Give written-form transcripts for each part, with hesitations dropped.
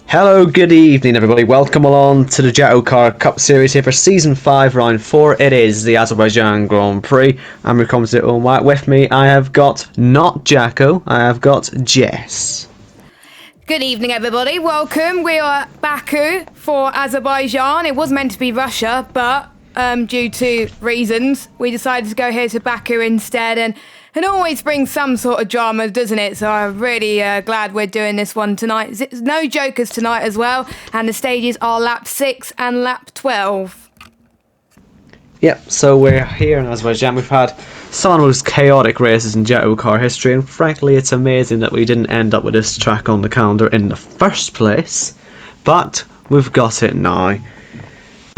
Hello, good evening everybody, welcome along to the JACKOCAR Cup Series here for Season 5, Round 4. It is the Azerbaijan Grand Prix, and we're coming to it all right. With me I have got, not Jacko, I have got Jess. Good evening everybody, welcome. We are at Baku for Azerbaijan. It was meant to be Russia, but due to reasons, we decided to go here to Baku instead, and it always brings some sort of drama, doesn't it? So I'm really glad we're doing this one tonight. There's no jokers tonight as well, and the stages are lap 6 and lap 12. Yep, so we're here in Azerbaijan. We've had some of the most chaotic races in JACKOCAR history, and frankly it's amazing that we didn't end up with this track on the calendar in the first place, but we've got it now.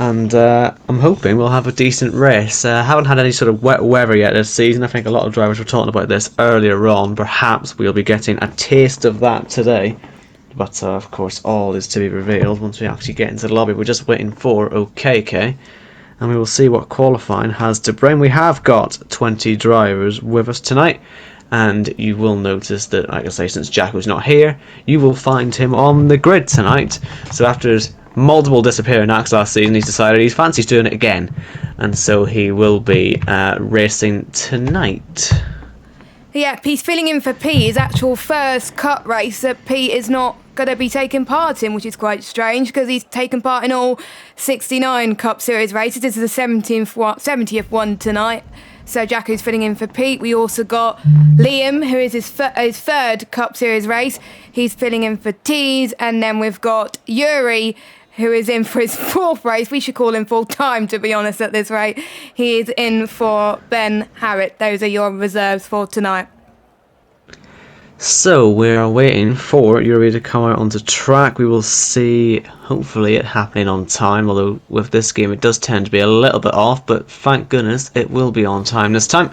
And I'm hoping we'll have a decent race. Haven't had any sort of wet weather yet this season. I think a lot of drivers were talking about this earlier on. Perhaps we'll be getting a taste of that today. But of course all is to be revealed once we actually get into the lobby. We're just waiting for OKK. And we will see what qualifying has to bring. We have got 20 drivers with us tonight. And you will notice that, like I say, since Jacko's not here, you will find him on the grid tonight. So after his multiple disappearing acts last season, he's decided he fancies doing it again, and so he will be racing tonight. Yeah, he's filling in for Pete, his actual first cut race that Pete is not going to be taking part in, which is quite strange because he's taken part in all 69 Cup Series races. This is the 70th one tonight. So Jacko's filling in for Pete. We also got Liam, who is his third Cup Series race. He's filling in for Tees. And then we've got Yuri, who is in for his fourth race. We should call him full time, to be honest, at this rate. He is in for Ben Harritt. Those are your reserves for tonight. So we are waiting for Yuri to come out onto track. We will see, hopefully, it happening on time. Although with this game it does tend to be a little bit off, but thank goodness it will be on time this time.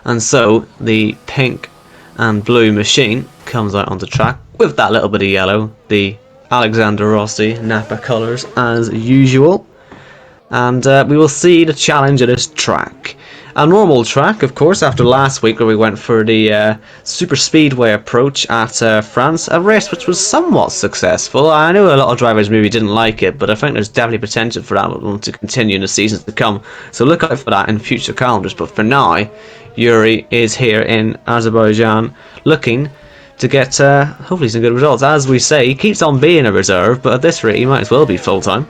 And so the pink and blue machine comes out onto track with that little bit of yellow, the Alexander Rossi Napa colours as usual. And we will see the challenge of this track. A normal track, of course, after last week where we went for the super speedway approach at France, a race which was somewhat successful. I know a lot of drivers maybe didn't like it, but I think there's definitely potential for that one to continue in the seasons to come. So look out for that in future calendars. But for now, Yuri is here in Azerbaijan looking to get hopefully some good results. As we say, he keeps on being a reserve, but at this rate he might as well be full-time.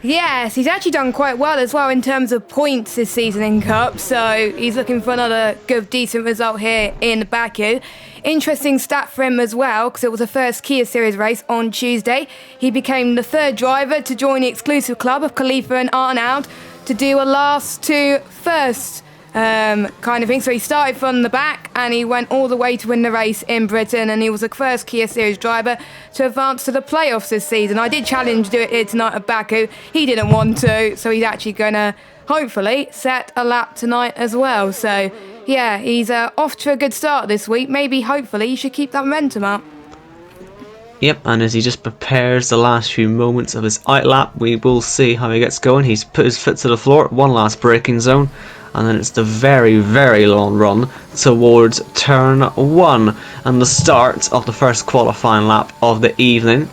Yes, he's actually done quite well as well in terms of points this season in Cup, so he's looking for another good, decent result here in Baku. Interesting stat for him as well, because it was the first Kia Series race on Tuesday. He became the third driver to join the exclusive club of Khalifa and Arnaud to do a last to first kind of thing. So he started from the back and he went all the way to win the race in Britain, and he was the first Kia Series driver to advance to the playoffs this season. I did challenge to do it here tonight at Baku. He didn't want to, so he's actually going to hopefully set a lap tonight as well. So yeah, he's off to a good start this week. Maybe, hopefully, he should keep that momentum up. Yep, and as he just prepares the last few moments of his outlap, we will see how he gets going. He's put his foot to the floor, one last braking zone, and then it's the very, very long run towards turn 1 and the start of the first qualifying lap of the evening.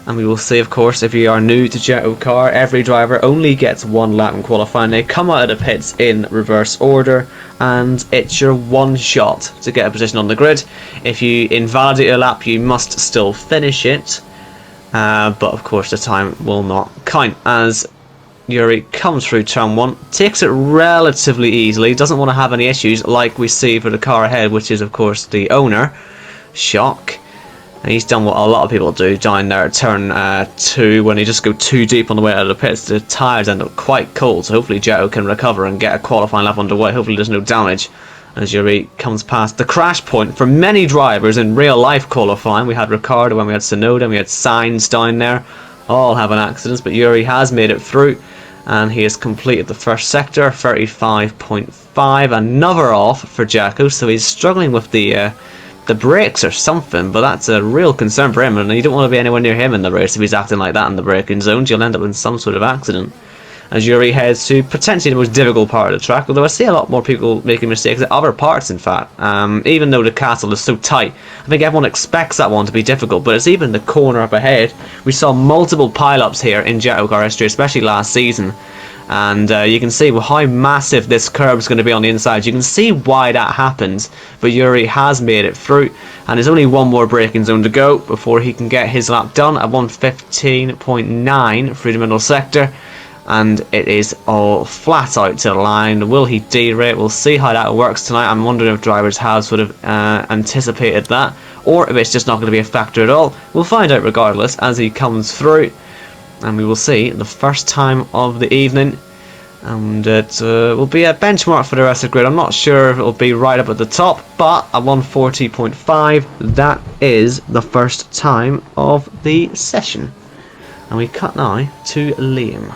And we will see, of course, if you are new to JACKOCAR, every driver only gets one lap in qualifying. They come out of the pits in reverse order, and it's your one shot to get a position on the grid. If you invalidate your lap, you must still finish it, but of course the time will not count, as Yuri comes through turn 1, takes it relatively easily, doesn't want to have any issues like we see for the car ahead, which is of course the owner, Shock. And he's done what a lot of people do down there at turn 2, when they just go too deep on the way out of the pits. The tyres end up quite cold, so hopefully Jacko can recover and get a qualifying lap underway. Hopefully there's no damage as Yuri comes past the crash point for many drivers in real life qualifying. We had Ricardo, and we had Sonoda, and we had Sainz down there, all having accidents, but Yuri has made it through and he has completed the first sector, 35.5, another off for Jacko, so he's struggling with the brakes or something, but that's a real concern for him, and you don't want to be anywhere near him in the race if he's acting like that in the braking zones. You'll end up in some sort of accident. as Yuri heads to potentially the most difficult part of the track, although I see a lot more people making mistakes at other parts, in fact. Even though the castle is so tight, I think everyone expects that one to be difficult, but it's even the corner up ahead. We saw multiple pile-ups here in JACKOCAR history, especially last season. And you can see how massive this curve is going to be on the inside. You can see why that happens, but Yuri has made it through, and there's only one more braking zone to go before he can get his lap done at 1:15.9 through the middle sector, and it is all flat out to the line. Will he derate? We'll see how that works tonight. I'm wondering if drivers have sort of anticipated that, or if it's just not going to be a factor at all. We'll find out regardless as he comes through. And we will see the first time of the evening, and it will be a benchmark for the rest of the grid. I'm not sure if it will be right up at the top, but at 1:40.5, that is the first time of the session. And we cut now to Liam.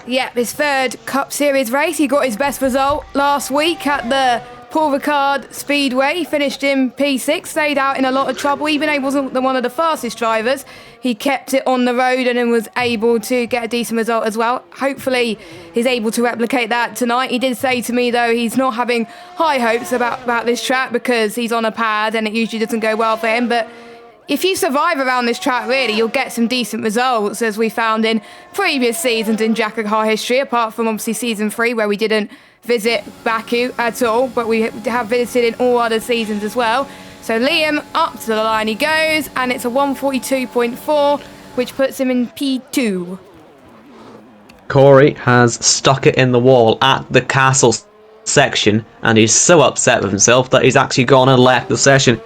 Yep, his third Cup Series race. He got his best result last week at the Paul Ricard Speedway. He finished in P6, stayed out in a lot of trouble. Even though he wasn't one of the fastest drivers, he kept it on the road and then was able to get a decent result as well. Hopefully he's able to replicate that tonight. He did say to me, though, he's not having high hopes about this track because he's on a pad and it usually doesn't go well for him. But if you survive around this track, really, you'll get some decent results, as we found in previous seasons in JACKOCAR history, apart from obviously Season 3, where we didn't visit Baku at all, but we have visited in all other seasons as well. So Liam, up to the line he goes, and it's a 1:42.4, which puts him in P2. Corey has stuck it in the wall at the castle section, and he's so upset with himself that he's actually gone and left the session.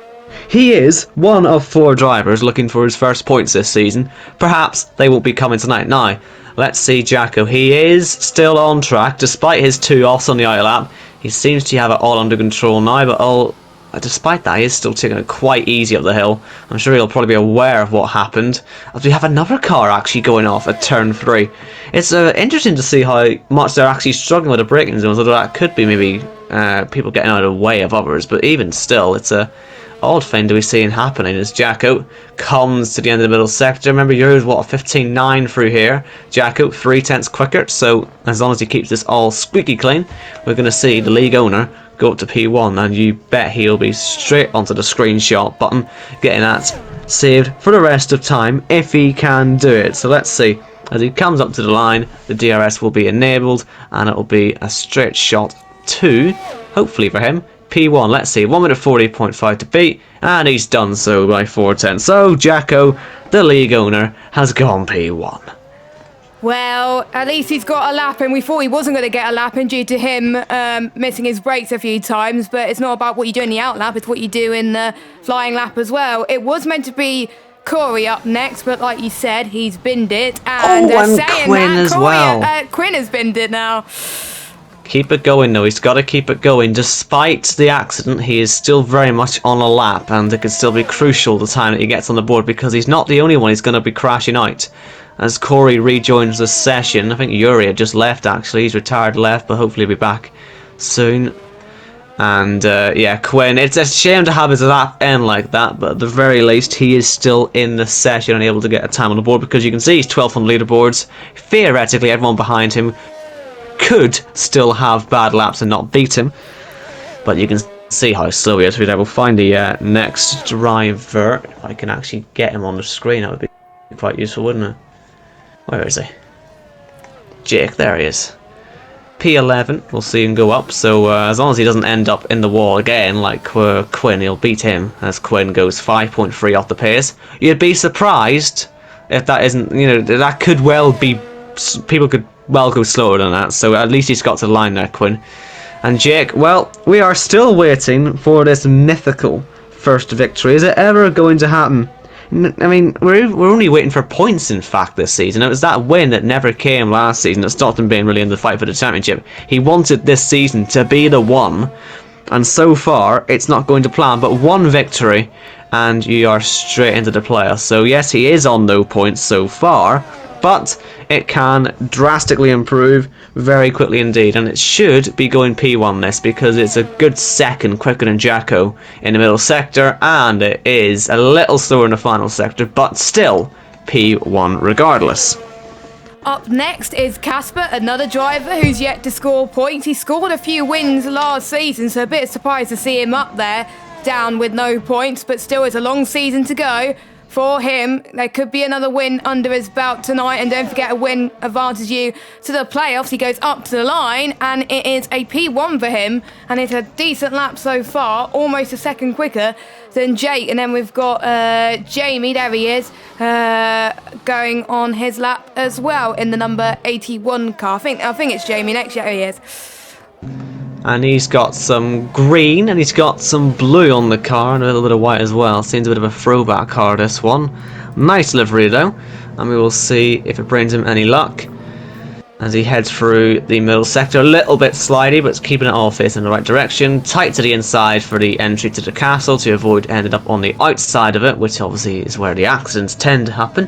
He is one of 4 drivers looking for his first points this season. Perhaps they won't be coming tonight. Now, let's see Jacko. He is still on track, despite his 2 offs on the out lap. He seems to have it all under control now, but despite that, he is still taking it quite easy up the hill. I'm sure he'll probably be aware of what happened, as we have another car actually going off at turn 3. It's interesting to see how much they're actually struggling with the braking zones, although that could be maybe people getting out of the way of others, but even still, it's a odd thing to be seeing happening as Jacko comes to the end of the middle sector. Remember, Euro's what, 15.9 through here. Jacko 3/10 quicker, so as long as he keeps this all squeaky clean, we're going to see the league owner go up to P1, and you bet he'll be straight onto the screenshot button, getting that saved for the rest of time if he can do it. So let's see. As he comes up to the line, the DRS will be enabled, and it will be a straight shot to, hopefully for him, P1. Let's see, 1:40.5 to beat, and he's done so by 4:10. So Jacko, the league owner, has gone P1. Well, at least he's got a lap in. We thought he wasn't going to get a lap in due to him missing his brakes a few times, but it's not about what you do in the out lap, it's what you do in the flying lap as well. It was meant to be Corey up next, but like you said, he's binned it. And, and Quinn as well. Quinn has binned it now. Keep it going though, he's got to keep it going. Despite the accident, he is still very much on a lap, and it could still be crucial the time that he gets on the board, because he's not the only one he's going to be crashing out. As Corey rejoins the session, I think Yuri had just left actually, he's retired left, but hopefully he'll be back soon. And yeah, Quinn, it's a shame to have his lap end like that, but at the very least he is still in the session and able to get a time on the board, because you can see he's 12th on leaderboards. Theoretically, everyone behind him could still have bad laps and not beat him, but you can see how slow he is. We'll find the next driver. If I can actually get him on the screen, that would be quite useful, wouldn't it? Where is he? Jake, there he is. P11, we'll see him go up, so as long as he doesn't end up in the wall again like Quinn, he'll beat him, as Quinn goes 5.3 off the pace. You'd be surprised if that isn't, you know, that could well be, people could well go slower than that, so at least he's got to the line there, Quinn. And Jake, well, we are still waiting for this mythical first victory. Is it ever going to happen? I mean, we're only waiting for points, in fact, this season. It was that win that never came last season that stopped him being really in the fight for the championship. He wanted this season to be the one, and so far, it's not going to plan, but one victory, and you are straight into the playoffs. So yes, he is on no points so far, but it can drastically improve very quickly indeed, and it should be going P1 this, because it's a good second quicker than Jacko in the middle sector, and it is a little slower in the final sector, but still P1 regardless. Up next is Casper, another driver who's yet to score points. He scored a few wins last season, so a bit surprised to see him up there, down with no points, but still it's a long season to go for him. There could be another win under his belt tonight, and don't forget, a win advantages you to the playoffs. He goes up to the line, and it is a P1 for him, and it's a decent lap so far, almost a second quicker than Jake. And then we've got Jamie, there he is, going on his lap as well in the number 81 car. I think it's Jamie next. Yeah, he is. And he's got some green and he's got some blue on the car and a little bit of white as well. Seems a bit of a throwback car, this one. Nice livery though, and we will see if it brings him any luck as he heads through the middle sector. A little bit slidey, but it's keeping it all facing in the right direction. Tight to the inside for the entry to the castle to avoid ending up on the outside of it, which obviously is where the accidents tend to happen.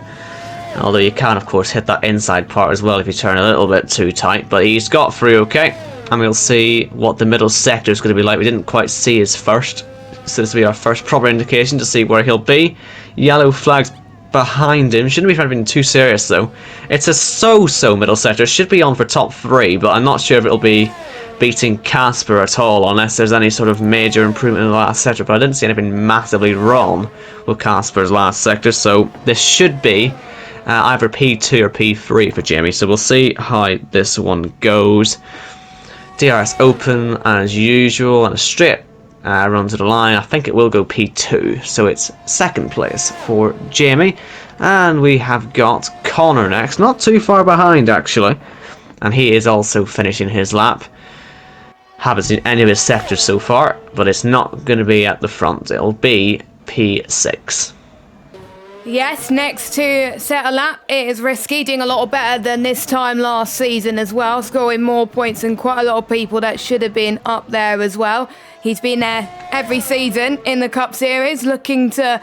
Although you can of course hit that inside part as well if you turn a little bit too tight, but he's got through okay. And we'll see what the middle sector is going to be like. We didn't quite see his first, so this will be our first proper indication to see where he'll be. Yellow flags behind him. Shouldn't be trying to be too serious though. It's a so-so middle sector. Should be on for top 3, but I'm not sure if it'll be beating Casper at all, unless there's any sort of major improvement in the last sector. But I didn't see anything massively wrong with Casper's last sector, so this should be either P2 or P3 for Jamie. So we'll see how this one goes. DRS open as usual and a straight run to the line. I think it will go P2, so it's second place for Jamie. And we have got Connor next, not too far behind actually, and he is also finishing his lap. Haven't seen any of his sectors so far, but it's not going to be at the front. It'll be P6. Yes, next to set a lap, it is risky, doing a lot better than this time last season as well, scoring more points than quite a lot of people that should have been up there as well. He's been there every season in the Cup Series, looking to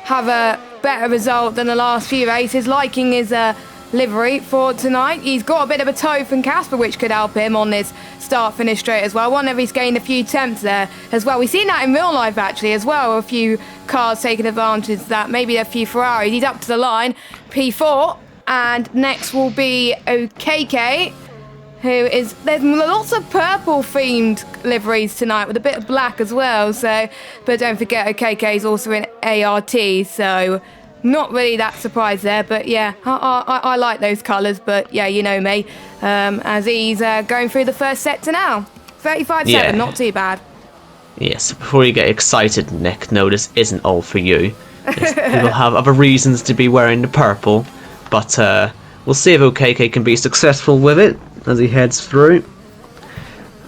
have a better result than the last few races, liking his livery for tonight. He's got a bit of a toe from Casper, which could help him on this start-finish straight as well. Wonder if he's gained a few temps there as well. We've seen that in real life actually as well, a few cars taking advantage of that, maybe a few Ferraris. He's up to the line, P4, and next will be OKK, who is, there's lots of purple themed liveries tonight with a bit of black as well, so, but don't forget OKK is also in ART, so not really that surprised there, but yeah, I like those colours, but yeah, you know me, as he's going through the first sector now. 35-7, not too bad. Yes, before you get excited, Nick, no, this isn't all for you. People have other reasons to be wearing the purple, but we'll see if OKK can be successful with it as he heads through.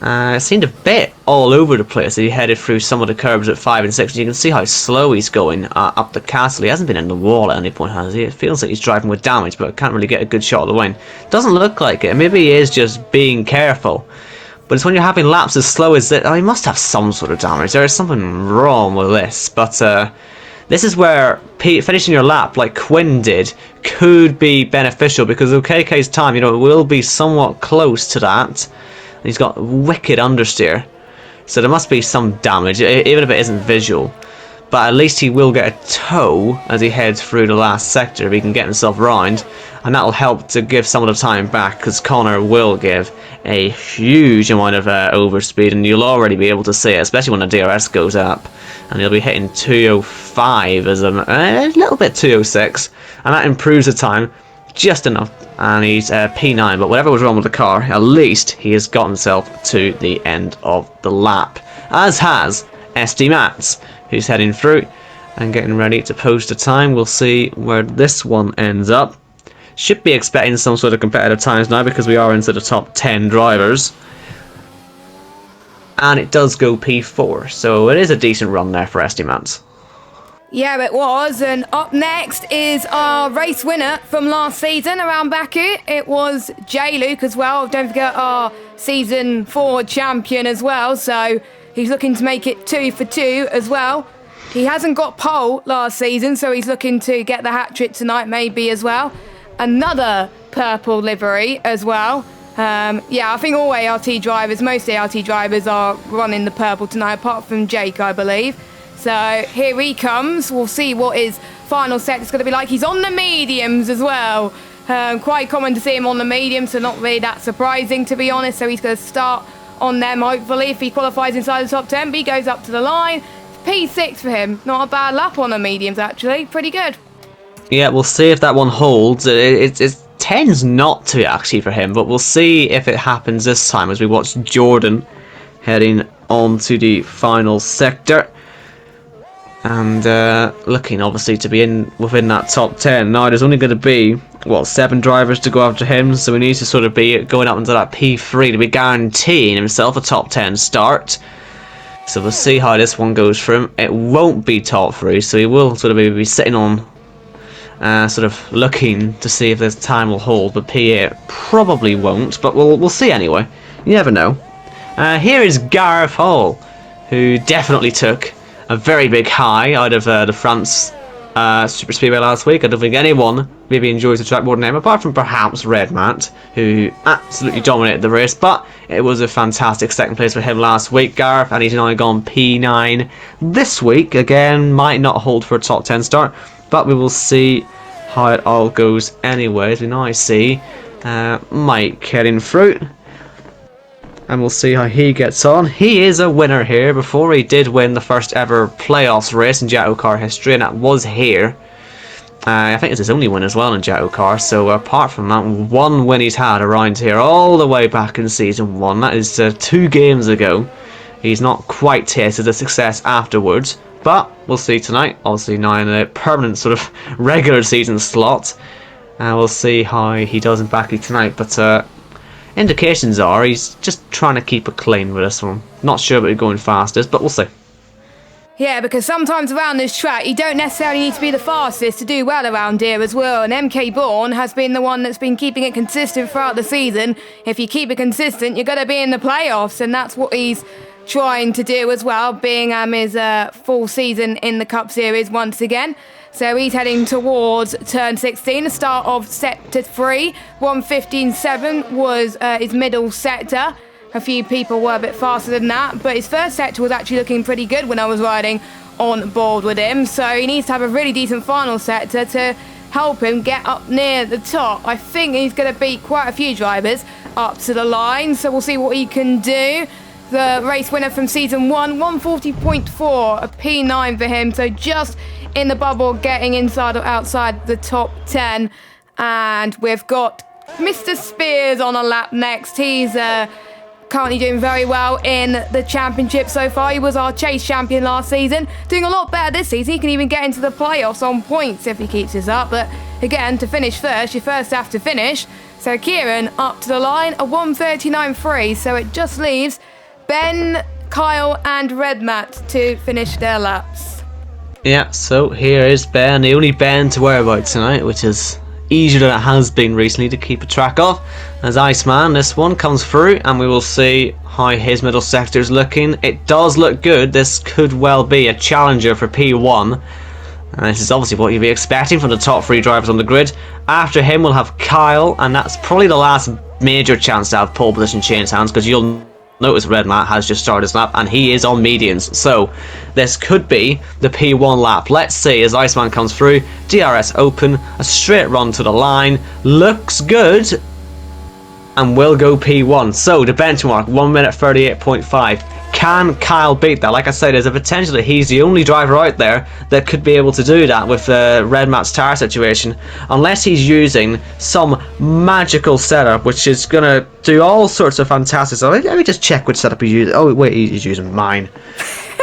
It seemed a bit all over the place as he headed through some of the curbs at 5 and 6. And you can see how slow he's going up the castle. He hasn't been in the wall at any point, has he? It feels like he's driving with damage, but I can't really get a good shot of the wing. Doesn't look like it. Maybe he is just being careful. But it's when you're having laps as slow as that. He must have some sort of damage. There is something wrong with this. But this is where finishing your lap, like Quinn did, could be beneficial, because OKK's time, you know, it will be somewhat close to that. He's got wicked understeer, so there must be some damage, even if it isn't visual. But at least he will get a tow as he heads through the last sector if he can get himself round, and that'll help to give some of the time back, because Connor will give a huge amount of overspeed, and you'll already be able to see it, especially when the DRS goes up, and he'll be hitting 205 as a little bit 206, and that improves the time just enough. And he's P9, but whatever was wrong with the car, at least he has got himself to the end of the lap, as has SD Mats, who's heading through and getting ready to post a time. We'll see where this one ends up. Should be expecting some sort of competitive times now, because we are into the top 10 drivers, and it does go P4, so it is a decent run there for SD Mats. Yeah, it was, and up next is our race winner from last season around Baku. It was J. Luke as well. Don't forget our season 4 champion as well, so he's looking to make it 2 for 2 as well. He hasn't got pole last season, so he's looking to get the hat-trick tonight maybe as well. Another purple livery as well. Yeah, I think all ART drivers, most ART drivers are running the purple tonight, apart from Jake, I believe. So here he comes. We'll see what his final set is going to be like. He's on the mediums as well. Quite common to see him on the medium, so not really that surprising, to be honest. So he's going to start on them, hopefully, if he qualifies inside the top 10. But he goes up to the line. P6 for him. Not a bad lap on the mediums, actually. Pretty good. Yeah, we'll see if that one holds. It tends not to, actually, for him. But we'll see if it happens this time as we watch Jordan heading on to the final sector. And looking, obviously, to be within that top 10. Now, there's only going to be, what, 7 drivers to go after him. So he needs to sort of be going up into that P3 to be guaranteeing himself a top 10 start. So we'll see how this one goes for him. It won't be top 3, so he will sort of be sitting on, sort of looking to see if this time will hold. But P8 probably won't, but we'll see anyway. You never know. Here is Gareth Hall, who definitely took a very big high out of the France Super Speedway last week. I don't think anyone maybe enjoys the track more than him, apart from perhaps Red Matt, who absolutely dominated the race. But it was a fantastic second place for him last week, Gareth, and he's now gone P9 this week. Again, might not hold for a top 10 start, but we will see how it all goes anyways. We now see Mike heading through, and we'll see how he gets on. He is a winner here. Before, he did win the first ever playoffs race in JACKOCAR history, and that was here. I think it's his only win as well in JACKOCAR. So apart from that, one win he's had around here all the way back in season 1. That is 2 games ago. He's not quite tasted the success afterwards, but we'll see tonight. Obviously now in a permanent sort of regular season slot. We'll see how he does in Baku tonight. But indications are he's just trying to keep it clean with this one. Not sure about going fastest, but we'll see. Yeah, because sometimes around this track, you don't necessarily need to be the fastest to do well around here as well. And MK Bourne has been the one that's been keeping it consistent throughout the season. If you keep it consistent, you're going to be in the playoffs, and that's what he's trying to do as well, being his full season in the Cup Series once again. So he's heading towards turn 16, the start of sector 3. 1:15.7 was his middle sector. A few people were a bit faster than that, but his first sector was actually looking pretty good when I was riding on board with him. So he needs to have a really decent final sector to help him get up near the top. I think he's going to beat quite a few drivers up to the line, so we'll see what he can do. The race winner from season 1, 140.4, a P9 for him, so just in the bubble, getting inside or outside the top 10. And we've got Mr. Spears on a lap next. He's currently doing very well in the championship so far. He was our chase champion last season, doing a lot better this season. He can even get into the playoffs on points if he keeps this up. But again, to finish first, you first have to finish. So Kieran up to the line, a 1:39.3. So it just leaves Ben, Kyle and Red Matt to finish their laps. Yeah, so here is Ben, the only Ben to worry about tonight, which is easier than it has been recently to keep a track of. As Iceman, this one comes through, and we will see how his middle sector is looking. It does look good. This could well be a challenger for P1. And this is obviously what you'd be expecting from the top 3 drivers on the grid. After him, we'll have Kyle, and that's probably the last major chance to have pole position change hands, because you'll notice Red Matt has just started his lap, and he is on medians. So this could be the P1 lap. Let's see as Iceman comes through. DRS open, a straight run to the line. Looks good. And will go P1. So the benchmark, 1:38.5. Can Kyle beat that? Like I said, there's a potential that he's the only driver out there that could be able to do that with Red Matt's tire situation, unless he's using some magical setup which is going to do all sorts of fantastic stuff. Let me just check which setup he's using. Oh wait, he's using mine,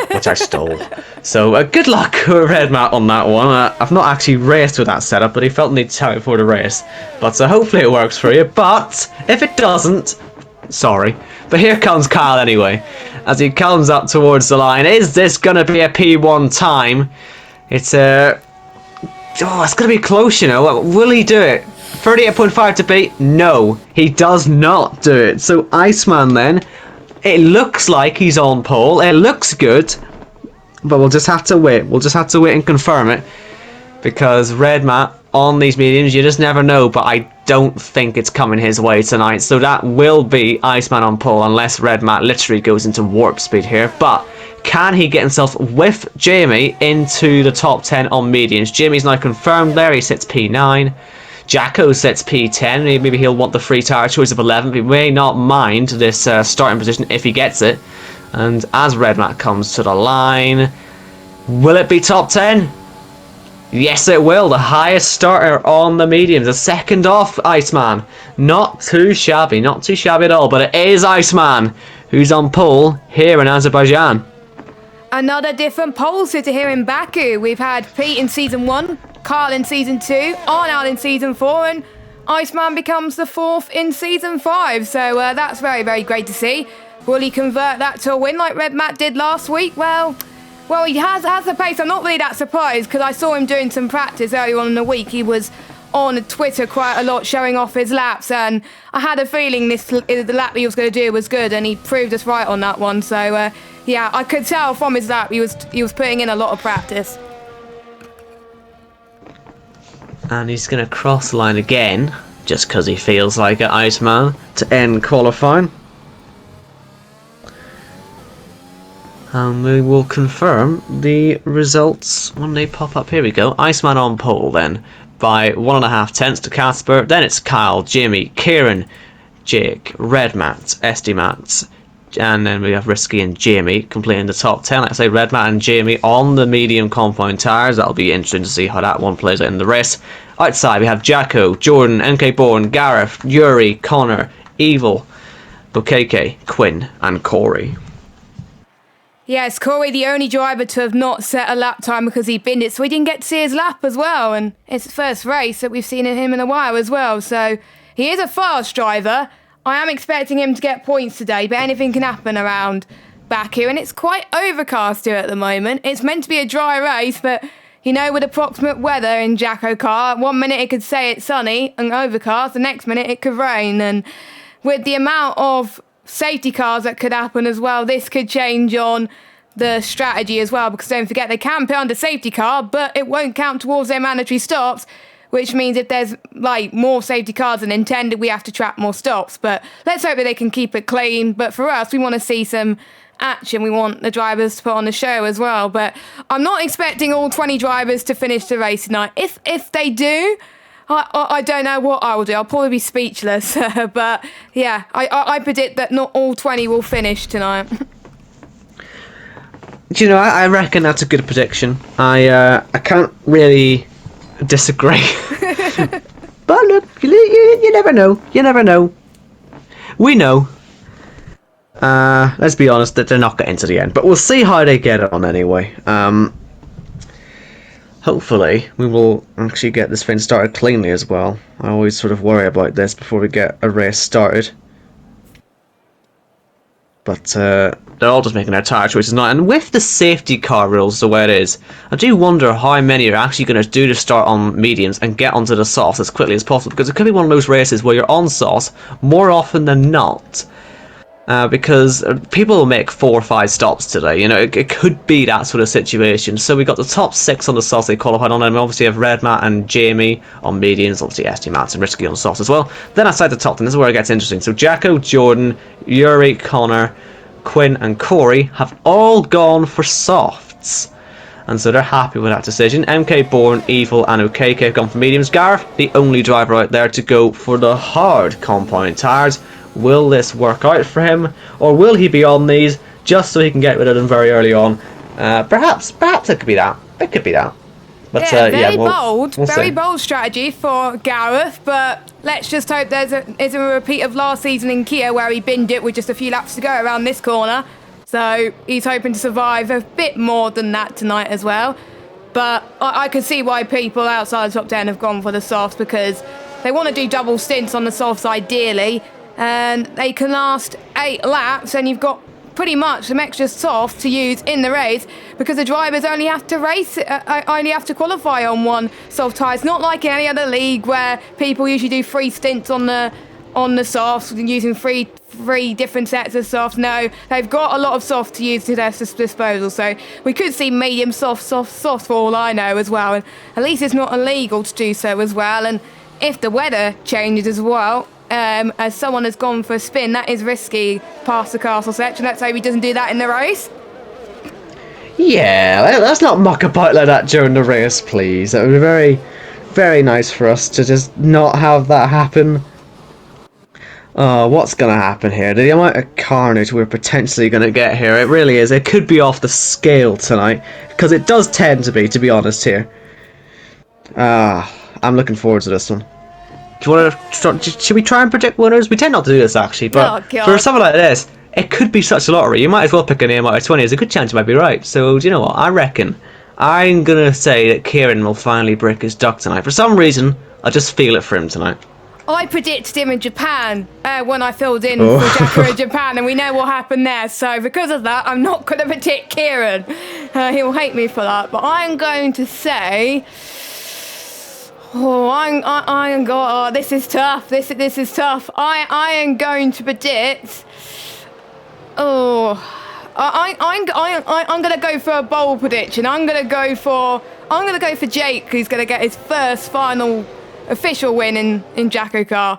which I stole. So good luck with Red Matt on that one. I've not actually raced with that setup, but he felt the need to tell me before the race. But hopefully it works for you. But if it doesn't, sorry. But here comes Kyle anyway, as he comes up towards the line. Is this going to be a P1 time? It's it's going to be close, you know. Will he do it? 38.5 to beat? No, he does not do it. So Iceman then, it looks like he's on pole. It looks good, but we'll just have to wait. We'll just have to wait and confirm it, because Red Matt on these mediums, you just never know, but I don't think it's coming his way tonight. So that will be Iceman on pole, unless Red Matt literally goes into warp speed here. But can he get himself with Jamie into the top 10 on mediums? Jamie's now confirmed there. He sits P9. Jacko sets P10. Maybe he'll want the free tire choice of 11. He may not mind this starting position if he gets it. And as Red Matt comes to the line, will it be top 10? Yes, it will. The highest starter on the mediums. A second off Iceman. Not too shabby. Not too shabby at all. But it is Iceman who's on pole here in Azerbaijan. Another different pole sitter here in Baku. We've had Pete in Season 1, Carl in Season 2, Arnold in Season 4, and Iceman becomes the 4th in Season 5. So that's very, very great to see. Will he convert that to a win like Red Matt did last week? Well, he has the pace. I'm not really that surprised because I saw him doing some practice earlier on in the week. He was on Twitter quite a lot showing off his laps, and I had a feeling the lap he was going to do was good, and he proved us right on that one. So yeah, I could tell from his lap he was putting in a lot of practice. And he's going to cross the line again, just because he feels like it, Iceman, to end qualifying. And we will confirm the results when they pop up. Here we go. Iceman on pole then by 1.5 tenths to Casper. Then it's Kyle, Jimmy, Kieran, Jake, Red Matt, SD Matt, and then we have Risky and Jamie completing the top 10. Like I say, Red Matt and Jamie on the medium compound tyres. That'll be interesting to see how that one plays out in the race. Outside we have Jacko, Jordan, NK Bourne, Gareth, Yuri, Connor, Evil, Bukeke, Quinn and Corey. Yes, Corey, the only driver to have not set a lap time because he binned it, so he didn't get to see his lap as well. And it's the first race that we've seen him in a while as well. So he is a fast driver. I am expecting him to get points today, but anything can happen around Baku. And it's quite overcast here at the moment. It's meant to be a dry race, but you know, with approximate weather in JACKOCAR, 1 minute it could say it's sunny and overcast, the next minute it could rain. And with the amount of safety cars that could happen as well, this could change on the strategy as well, because don't forget they can put under safety car, but it won't count towards their mandatory stops, which means if there's like more safety cars than intended, we have to trap more stops. But let's hope that they can keep it clean. But for us, we want to see some action. We want the drivers to put on the show as well. But I'm not expecting all 20 drivers to finish the race tonight. If they do, I don't know what I will do. I'll probably be speechless. But yeah, I predict that not all 20 will finish tonight. Do you know, I reckon that's a good prediction. I can't really disagree. But look, you never know. You never know. We know. Let's be honest, that they're not getting to the end. But we'll see how they get on anyway. Hopefully, we will actually get this thing started cleanly as well. I always sort of worry about this before we get a race started. But they're all just making their tyre choices now. And with the safety car rules the way it is, I do wonder how many are actually going to do the start on mediums and get onto the softs as quickly as possible. Because it could be one of those races where you're on softs more often than not. Because people will make 4 or 5 stops today. You know, it could be that sort of situation. So we got the top 6 on the softs they qualified on, and we obviously have Red Matt and Jamie on mediums, obviously SD Matt and Risky on softs as well. Then outside the top 10, this is where it gets interesting. So Jacko, Jordan, Yuri, Connor, Quinn and Corey have all gone for softs. And so they're happy with that decision. MK Bourne, Evil and OKK have gone for mediums. Gareth, the only driver out there to go for the hard compound tyres. Will this work out for him, or will he be on these just so he can get rid of them very early on? Perhaps it could be that. It could be that. But yeah, we'll very see. bold strategy for Gareth. But let's just hope there isn't a repeat of last season in Kia where he binned it with just a few laps to go around this corner. So he's hoping to survive a bit more than that tonight as well. But I can see why people outside the top 10 have gone for the softs, because they want to do double stints on the softs ideally. And they can last 8 laps, and you've got pretty much some extra soft to use in the race, because the drivers only have to qualify on 1 soft tyre. It's not like in any other league where people usually do 3 stints on the softs using three different sets of soft. No, they've got a lot of soft to use to their disposal, so we could see medium soft for all I know as well, and at least it's not illegal to do so as well. And if the weather changes as well, as someone has gone for a spin, that is risky past the castle section. Let's hope he doesn't do that in the race. Yeah, let's not muck about like that during the race, please. That would be very, very nice for us to just not have that happen. Oh, what's going to happen here? The amount of carnage we're potentially going to get here, it really is. It could be off the scale tonight, because it does tend to be honest here. I'm looking forward to this one. Do you want to start? Should we try and predict winners? We tend not to do this, actually, but for something like this, it could be such a lottery. You might as well pick a name out of 20. There's a good chance you might be right. So, do you know what? I reckon I'm going to say that Kieran will finally break his duck tonight. For some reason, I just feel it for him tonight. I predicted him in Japan when I filled in for JACKOCAR in Japan, and we know what happened there. So because of that, I'm not going to predict Kieran. He'll hate me for that. But I'm going to say, this is tough. This is tough. I am going to predict. I'm going to go for a bold prediction. I'm going to go for Jake, who's going to get his first final official win in JACKOCAR.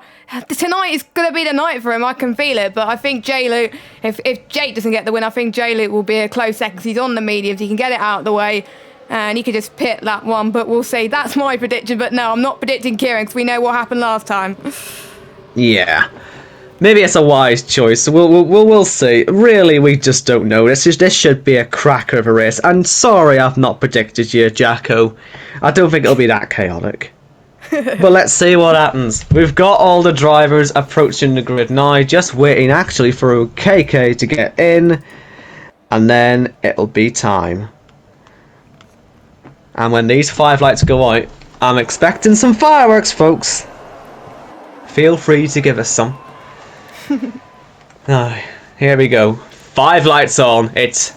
Tonight is going to be the night for him. I can feel it. But I think J-Luke, if Jake doesn't get the win, I think J-Luke will be a close second. He's on the mediums. He can get it out of the way. And he could just pit that one. But we'll see. That's my prediction. But no, I'm not predicting Kieran because we know what happened last time. Yeah. Maybe it's a wise choice. We'll see. Really, we just don't know. This should be a cracker of a race. And sorry I've not predicted you, Jacko. I don't think it'll be that chaotic. But let's see what happens. We've got all the drivers approaching the grid now, just waiting actually for KK to get in, and then it'll be time. And when these 5 lights go out, I'm expecting some fireworks, folks. Feel free to give us some. Here we go. 5 lights on. It's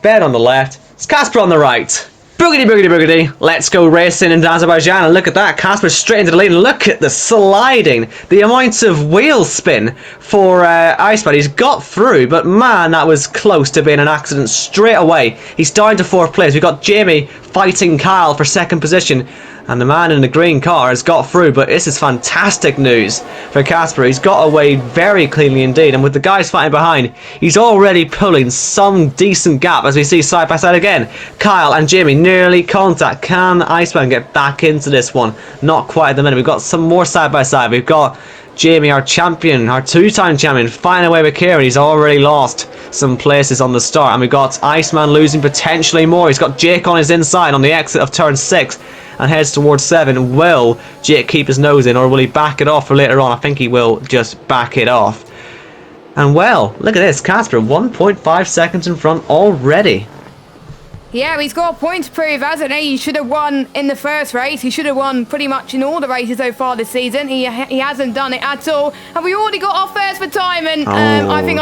Ben on the left. It's Casper on the right. Boogity, boogity, boogity. Let's go racing into Azerbaijan. And look at that. Casper straight into the lead. And look at the sliding. The amount of wheel spin for Iceman. He's got through. But man, that was close to being an accident straight away. He's down to 4th place. We've got Jamie fighting Kyle for 2nd position. And the man in the green car has got through, but this is fantastic news for Casper. He's got away very cleanly indeed, and with the guys fighting behind, he's already pulling some decent gap as we see side by side again. Kyle and Jamie nearly contact. Can Iceman get back into this one? Not quite at the minute. We've got some more side by side. We've got Jamie, our champion, our 2-time champion, fighting away with Kieran. He's already lost some places on the start, and we've got Iceman losing potentially more. He's got Jake on his inside on the exit of turn 6. And heads towards 7. Will Jake keep his nose in, or will he back it off for later on? I think he will just back it off. And well, look at this. Casper 1.5 seconds in front already. Yeah, he's got a point to prove, hasn't he? He should have won in the first race. He should have won pretty much in all the races so far this season. He hasn't done it at all. And we already got our first for time. And I think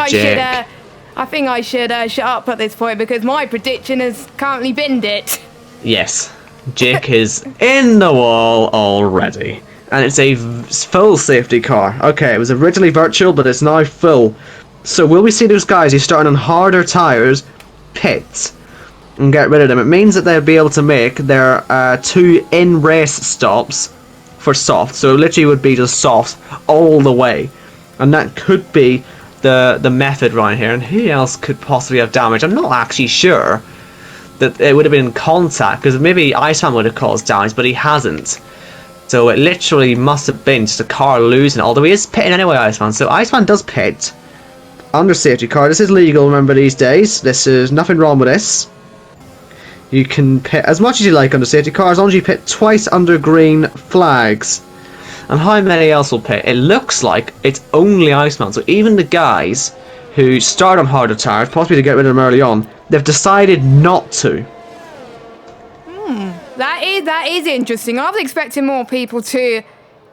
I should shut up at this point because my prediction has currently binned it. Yes. Jake is in the wall already. And it's a full safety car. Okay, it was originally virtual, but it's now full. So will we see those guys who's starting on harder tyres pit and get rid of them? It means that they'll be able to make their 2 in-race stops for soft. So it literally would be just soft all the way. And that could be the method right here. And who else could possibly have damage? I'm not actually sure that it would have been in contact, because maybe Iceman would have caused damage, but he hasn't. So it literally must have been just a car losing, although he is pitting anyway, Iceman. So Iceman does pit under safety car. This is legal, remember, these days. There's nothing wrong with this. You can pit as much as you like under safety car, as long as you pit twice under green flags. And how many else will pit? It looks like it's only Iceman. So even the guys who start on harder tyres, possibly to get rid of them early on, they've decided not to. That is interesting. I was expecting more people to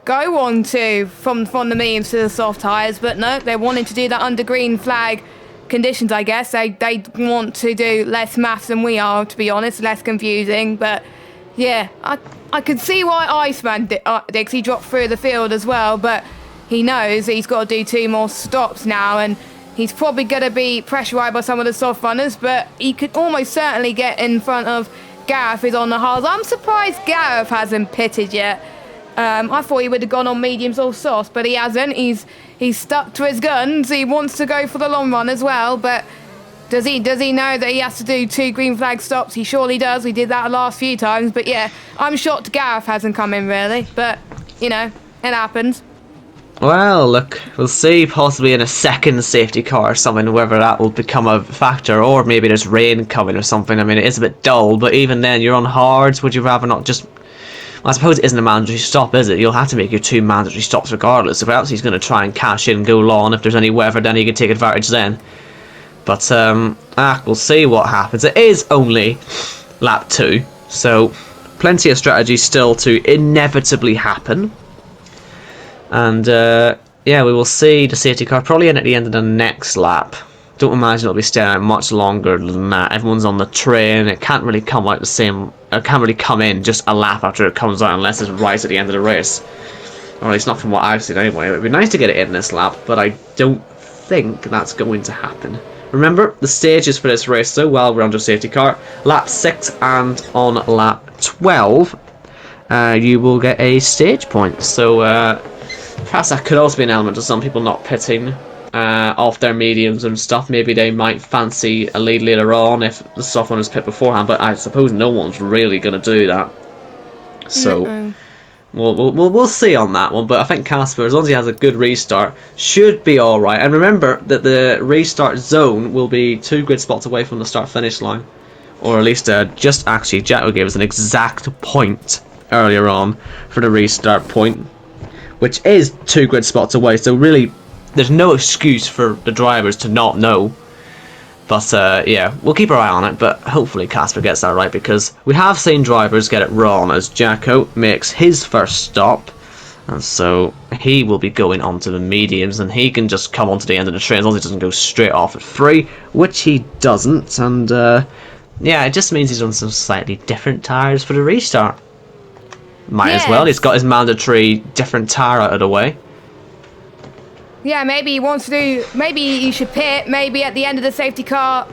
go on to from the mediums to the soft tyres, but no, they're wanting to do that under green flag conditions, I guess. They want to do less maths than we are, to be honest, less confusing. But yeah, I could see why Iceman did. He dropped through the field as well, but he knows that he's got to do 2 more stops now, and he's probably going to be pressurised by some of the soft runners, but he could almost certainly get in front of Gareth, who's on the hards. I'm surprised Gareth hasn't pitted yet. I thought he would have gone on mediums or softs, but he hasn't. He's stuck to his guns. He wants to go for the long run as well, but Does he know that he has to do 2 green flag stops? He surely does. We did that the last few times. But yeah, I'm shocked Gareth hasn't come in really. But, you know, it happens. Well, look, we'll see possibly in a second safety car or something, whether that will become a factor, or maybe there's rain coming or something. I mean, it is a bit dull, but even then, you're on hards. Would you rather not just... Well, I suppose it isn't a mandatory stop, is it? You'll have to make your 2 mandatory stops regardless. If else he's going to try and cash in and go long, if there's any weather, then he can take advantage then. But, we'll see what happens. It is only lap 2, so plenty of strategy still to inevitably happen. And, yeah, we will see the safety car probably in at the end of the next lap. Don't imagine it'll be staying out much longer than that. Everyone's on the train. It can't really come out the same... It can't really come in just a lap after it comes out unless it's right at the end of the race. Or at least not from what I've seen anyway. It would be nice to get it in this lap, but I don't think that's going to happen. Remember, the stages for this race, though, while we're under safety car, lap 6 and on lap 12, you will get a stage point. So, perhaps that could also be an element of some people not pitting off their mediums and stuff. Maybe they might fancy a lead later on if the soft one is pit beforehand, but I suppose no one's really going to do that. So... We'll see on that one, but I think Casper, as long as he has a good restart, should be alright. And remember that the restart zone will be 2 grid spots away from the start-finish line. Or at least, just actually, Jacko gave us an exact point earlier on for the restart point, which is 2 grid spots away, so really, there's no excuse for the drivers to not know. But, yeah, we'll keep our eye on it, but hopefully Casper gets that right, because we have seen drivers get it wrong, as Jacko makes his first stop, and so he will be going onto the mediums, and he can just come onto the end of the train as long as he doesn't go straight off at 3, which he doesn't, and, yeah, it just means he's on some slightly different tyres for the restart. Might as well, he's got his mandatory different tyre out of the way. Yeah, maybe he wants to do... Maybe you should pit, maybe at the end of the safety car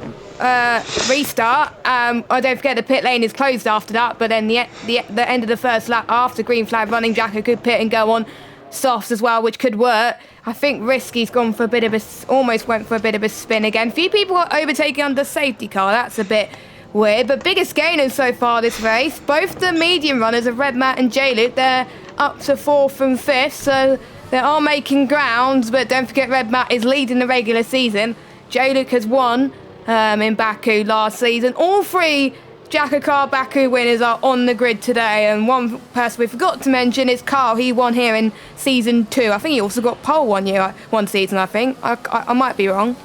restart. I don't forget the pit lane is closed after that, but then the end of the first lap after green flag running, Jacko could pit and go on softs as well, which could work. I think Risky's gone for a bit of a... Almost went for a bit of a spin again. Few people are overtaking under safety car. That's a bit weird, but biggest gainers so far this race. Both the medium runners of Red Matt and J-Luke, they're up to 4th and 5th, so... They are making grounds, but don't forget Red Matt is leading the regular season. J-Luke has won in Baku last season. All 3 JACKOCAR Baku winners are on the grid today, and one person we forgot to mention is Carl. He won here in season 2. I think he also got pole one season, I think. I might be wrong.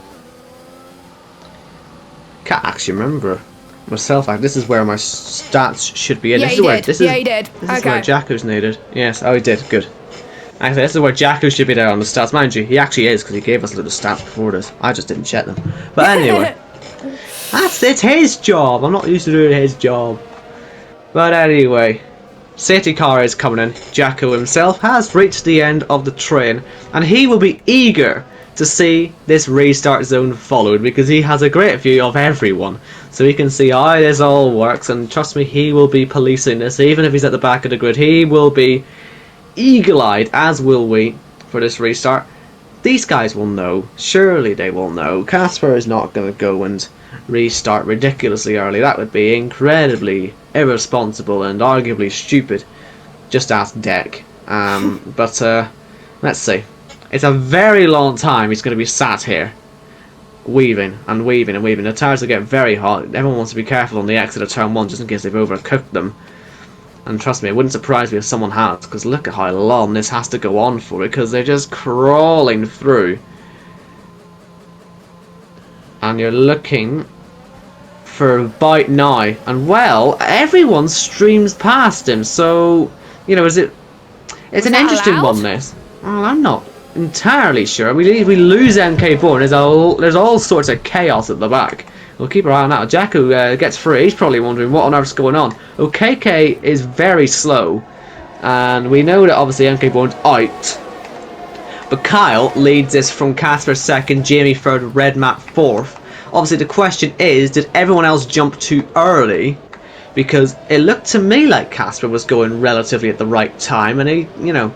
Can't actually remember myself. This is where my stats should be in. Yeah, he did. This is where Jacko's needed. Yes, oh he did, good. Actually, this is where Jacko should be there on the stats. Mind you, he actually is, because he gave us a little stats before this. I just didn't check them. But anyway, it's his job. I'm not used to doing his job. But anyway, safety car is coming in. Jacko himself has reached the end of the train, and he will be eager to see this restart zone followed, because he has a great view of everyone. So he can see how this all works, and trust me, he will be policing this. Even if he's at the back of the grid, he will be eagle-eyed, as will we, for this restart. These guys will know. Surely they will know. Casper is not going to go and restart ridiculously early. That would be incredibly irresponsible and arguably stupid. Just ask Deck. But let's see. It's a very long time he's going to be sat here, weaving and weaving and weaving. The tyres will get very hot. Everyone wants to be careful on the exit of turn 1 just in case they've overcooked them. And trust me, it wouldn't surprise me if someone has, because look at how long this has to go on for, because they're just crawling through. And you're looking for about now, and well, everyone streams past him, so, you know, it's an interesting one, this. Well, I'm not entirely sure. We lose MK4, and there's all sorts of chaos at the back. We'll keep our eye on that. Jacko gets free. He's probably wondering what on earth's going on. OKK is very slow, and we know that obviously MK4's out. But Kyle leads this from Casper 2nd, Jamie 3rd, Red Matt 4th. Obviously the question is, did everyone else jump too early? Because it looked to me like Casper was going relatively at the right time, and he, you know,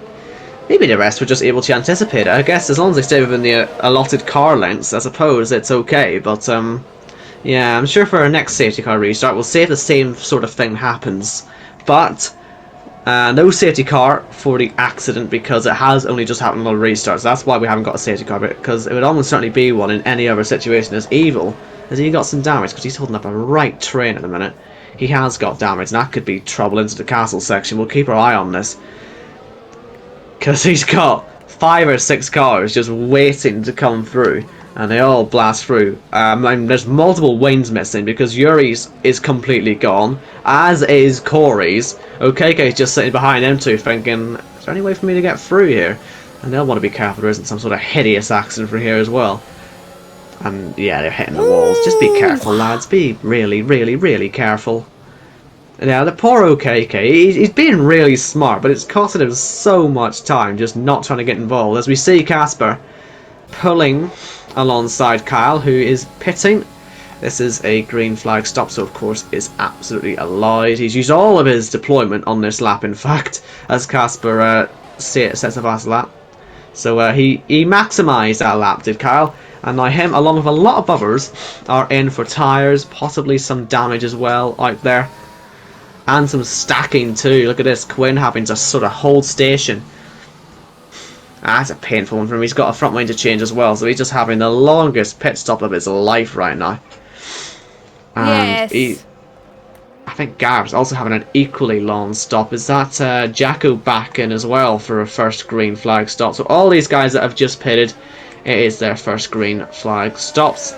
maybe the rest were just able to anticipate it. I guess as long as they stay within the allotted car lengths, I suppose it's okay, but Yeah, I'm sure for our next safety car restart, we'll see if the same sort of thing happens. But no safety car for the accident because it has only just happened on the restart. So that's why we haven't got a safety car, because it would almost certainly be one in any other situation. As Evil, has he got some damage? Because he's holding up a right train at the minute. He has got damage, and that could be trouble into the castle section. We'll keep our eye on this. Because he's got 5 or 6 cars just waiting to come through. And they all blast through. There's multiple wings missing because Yuri's is completely gone, as is Corey's. OKK's just sitting behind them two thinking, is there any way for me to get through here? And they'll want to be careful there isn't some sort of hideous accident through here as well. And yeah, they're hitting the walls. Just be careful, lads. Be really, really, really careful. Now, the poor OKK, he's being really smart, but it's costing him so much time just not trying to get involved. As we see Casper pulling alongside Kyle, who is pitting. This is a green flag stop, so of course is absolutely allied. He's used all of his deployment on this lap, in fact, as Casper sets a fast lap. So he maximised that lap, did Kyle, and now him, along with a lot of others, are in for tyres, possibly some damage as well out there, and some stacking too. Look at this, Quinn having to sort of hold station. That's a painful one for him. He's got a front wing to change as well, so he's just having the longest pit stop of his life right now. And yes. I think Gareth's also having an equally long stop. Is that Jacko back in as well for a first green flag stop? So all these guys that have just pitted, it is their first green flag stops.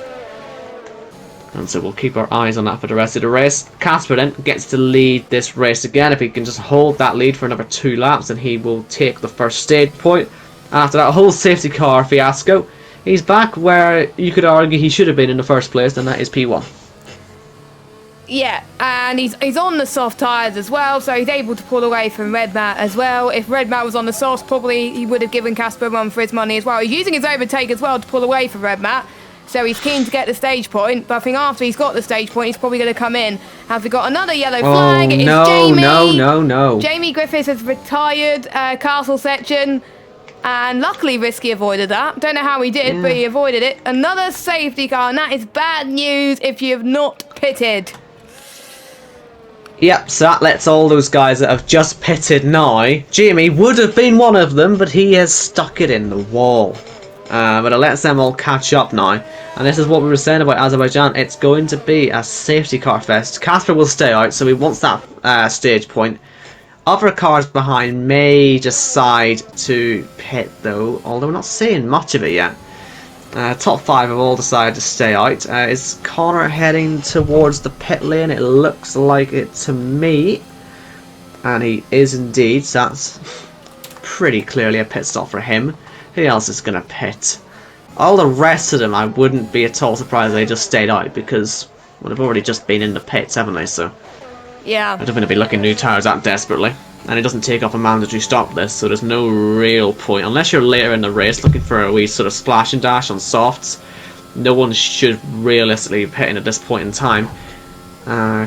And so we'll keep our eyes on that for the rest of the race. Casper then gets to lead this race again. If he can just hold that lead for another 2 laps, then he will take the first stage point. After that whole safety car fiasco, he's back where you could argue he should have been in the first place, and that is P1. Yeah, and he's on the soft tyres as well, so he's able to pull away from Red Matt as well. If Red Matt was on the softs, probably he would have given Casper a run for his money as well. He's using his overtake as well to pull away from Red Matt, so he's keen to get the stage point, but I think after he's got the stage point, he's probably going to come in. Have we got another yellow flag? It is Jamie. No. Jamie Griffiths has retired castle section. And luckily Risky avoided that. Don't know how he did, but he avoided it. Another safety car, and that is bad news if you have not pitted. Yep, so that lets all those guys that have just pitted now. Jamie would have been one of them, but he has stuck it in the wall. But it lets them all catch up now. And this is what we were saying about Azerbaijan. It's going to be a safety car fest. Casper will stay out, so he wants that stage point. Other cars behind may decide to pit though, although we're not seeing much of it yet. Top 5 have all decided to stay out. Is Connor heading towards the pit lane? It looks like it to me. And he is indeed, so that's pretty clearly a pit stop for him. Who else is going to pit? All the rest of them, I wouldn't be at all surprised they just stayed out, because well, they've already just been in the pits, haven't they? So yeah, I don't think they'll be looking new tyres that desperately. And it doesn't take off a mandatory stop this, so there's no real point. Unless you're later in the race looking for a wee sort of splash and dash on softs, no one should realistically be pitting at this point in time.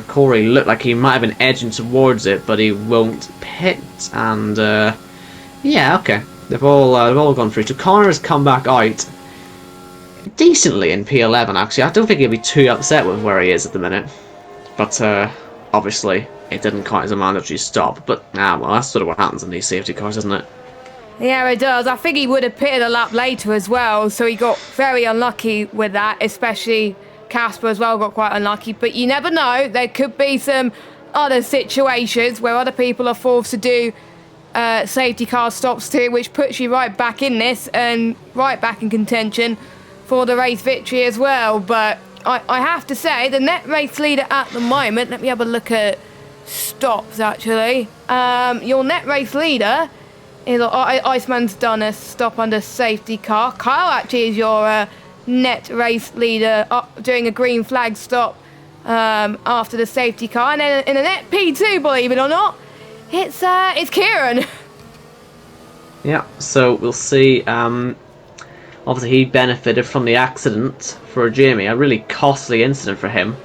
Corey looked like he might have been edging towards it, but he won't pit. And yeah, okay, they've all gone through. So Connor has come back out decently in P11. Actually, I don't think he'll be too upset with where he is at the minute. But obviously, it didn't count as a mandatory stop. But well, that's sort of what happens in these safety cars, isn't it? Yeah, it does. I think he would have pitted a lap later as well, so he got very unlucky with that, especially Casper as well got quite unlucky. But you never know, there could be some other situations where other people are forced to do safety car stops too, which puts you right back in this and right back in contention for the race victory as well. But I have to say, the net race leader at the moment, let me have a look at stops actually. Your net race leader is Iceman's done a stop under safety car. Kyle actually is your net race leader doing a green flag stop after the safety car, and then in a net P2, believe it or not, it's Kieran. Yeah, so we'll see. Obviously he benefited from the accident for Jamie, a really costly incident for him.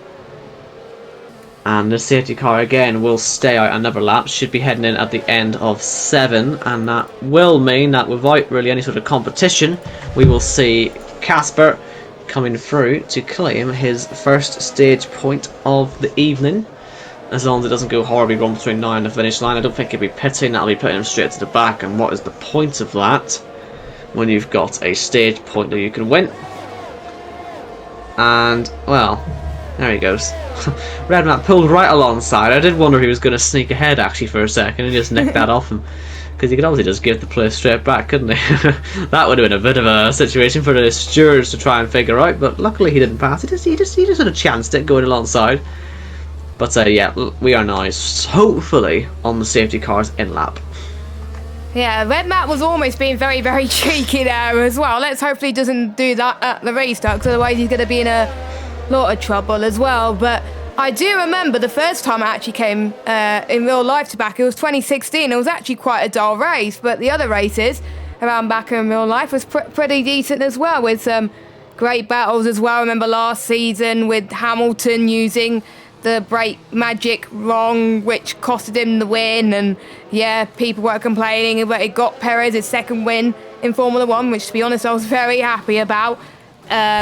And the safety car again will stay out another lap, should be heading in at the end of 7, and that will mean that without really any sort of competition, we will see Casper coming through to claim his first stage point of the evening. As long as it doesn't go horribly wrong between now and the finish line, I don't think he'll be pitting. That'll be putting him straight to the back. And what is the point of that when you've got a stage point that you can win? And, well, there he goes. Red Matt pulled right alongside. I did wonder if he was going to sneak ahead actually for a second and just nick that off him. Because he could obviously just give the place straight back, couldn't he? That would have been a bit of a situation for the stewards to try and figure out. But luckily he didn't pass. He just sort of chanced it going alongside. But yeah, we are now hopefully on the safety cars in lap. Yeah, Red Matt was almost being very, very cheeky there as well. Let's hope he doesn't do that at the restart, because otherwise he's going to be in a lot of trouble as well. But I do remember the first time I actually came in real life to Baku, it was 2016. It was actually quite a dull race, but the other races around Baku in real life was pretty decent as well, with some great battles as well. I remember last season with Hamilton using the brake magic wrong, which costed him the win, and yeah, people were complaining, but it got Perez his second win in Formula 1, which to be honest I was very happy about.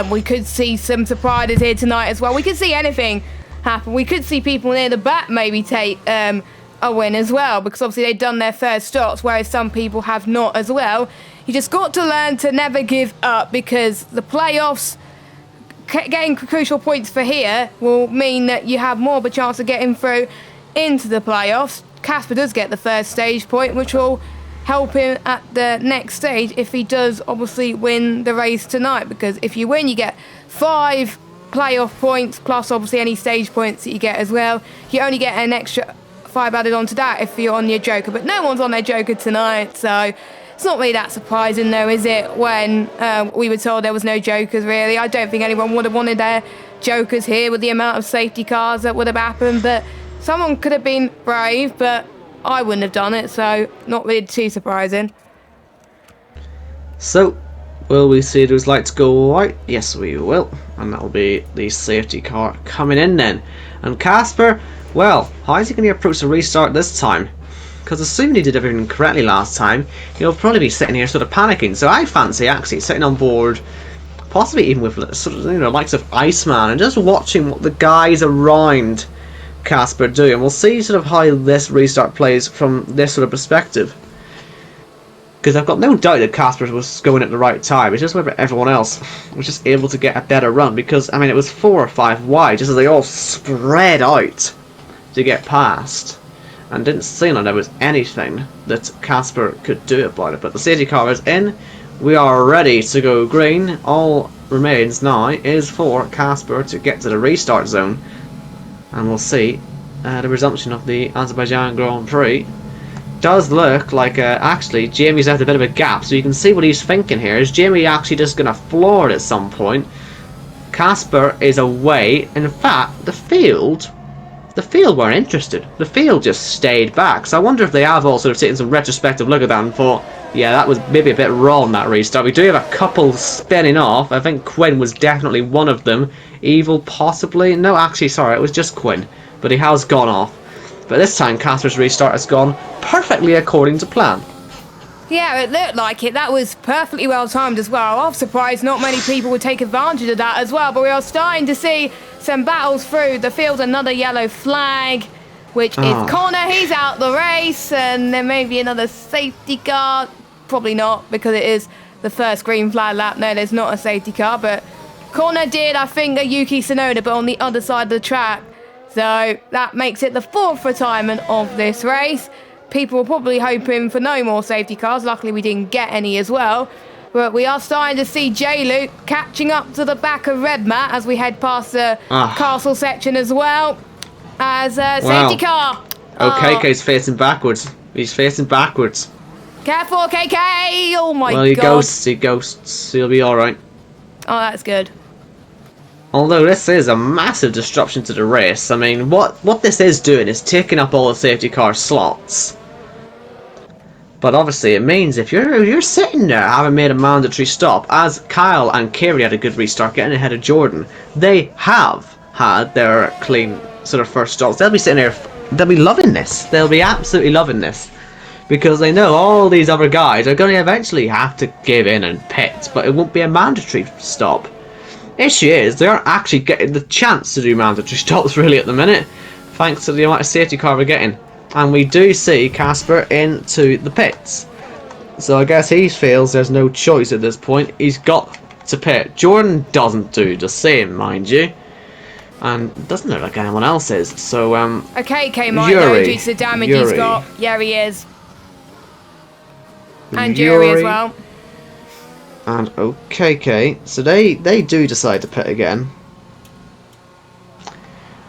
We could see some surprises here tonight as well. We could see anything happen. We could see people near the back maybe take a win as well, because obviously they've done their first stops, whereas some people have not as well. You just got to learn to never give up, because the playoffs, getting crucial points for here will mean that you have more of a chance of getting through into the playoffs. Casper does get the first stage point, which will help him at the next stage if he does obviously win the race tonight, because if you win you get 5 playoff points plus obviously any stage points that you get as well. You only get an extra 5 added on to that if you're on your Joker, but no one's on their Joker tonight, so it's not really that surprising though, is it, when we were told there was no Jokers really. I don't think anyone would have wanted their Jokers here with the amount of safety cars that would have happened, but someone could have been brave, but I wouldn't have done it, so not really too surprising. So, will we see those lights go out? Yes, we will. And that'll be the safety car coming in then. And Casper, well, how is he going to approach the restart this time? Because assuming he did everything correctly last time, he'll probably be sitting here sort of panicking. So I fancy actually sitting on board, possibly even with sort of, you know, likes of Iceman, and just watching what the guys around Casper do, and we'll see sort of how this restart plays from this sort of perspective. Because I've got no doubt that Casper was going at the right time. It's just whether everyone else was just able to get a better run. Because I mean, it was 4 or 5 wide, just as they all spread out to get past, and didn't seem like there was anything that Casper could do about it. But the safety car is in. We are ready to go green. All remains now is for Casper to get to the restart zone. And we'll see the resumption of the Azerbaijan Grand Prix. Does look like actually Jamie's left a bit of a gap, so you can see what he's thinking here. Is Jamie actually just going to floor it at some point? Casper is away. In fact, the field weren't interested. The field just stayed back. So I wonder if they have all sort of taken some retrospective look at that and thought, yeah, that was maybe a bit wrong, that restart. We do have a couple spinning off. I think Quinn was definitely one of them. Evil, possibly. No, actually, sorry, it was just Quinn. But he has gone off. But this time, Casper's restart has gone perfectly according to plan. Yeah, it looked like it. That was perfectly well timed as well. I'm surprised not many people would take advantage of that as well. But we are starting to see some battles through the field. Another yellow flag, which is Connor. He's out the race. And there may be another safety car. Probably not, because it is the first green flag lap. No, there's not a safety car. But Connor did, I think, a Yuki Tsunoda, but on the other side of the track. So that makes it the 4th retirement of this race. People were probably hoping for no more safety cars. Luckily, we didn't get any as well. But we are starting to see J-Luke catching up to the back of Red Matt as we head past the castle section as well. As a safety car. Okay, he's facing backwards. He's facing backwards. Careful, KK! Oh my god. Well, he ghosts. He'll be alright. Oh, that's good. Although this is a massive disruption to the race. I mean, what this is doing is taking up all the safety car slots. But obviously it means if you're sitting there having made a mandatory stop, as Kyle and Kerry had a good restart getting ahead of Jordan, they have had their clean sort of first stops. They'll be sitting there, they'll be loving this. They'll be absolutely loving this. Because they know all these other guys are going to eventually have to give in and pit, but it won't be a mandatory stop. issue is they aren't actually getting the chance to do mandatory stops really at the minute, thanks to the amount of safety car we're getting. And we do see Casper into the pits. So I guess he feels there's no choice at this point. He's got to pit. Jordan doesn't do the same, mind you. And doesn't look like anyone else is. So, Okay, might though, due to the damage he's got. Yeah, he is. And Yuri as well. And okay, so they do decide to pit again.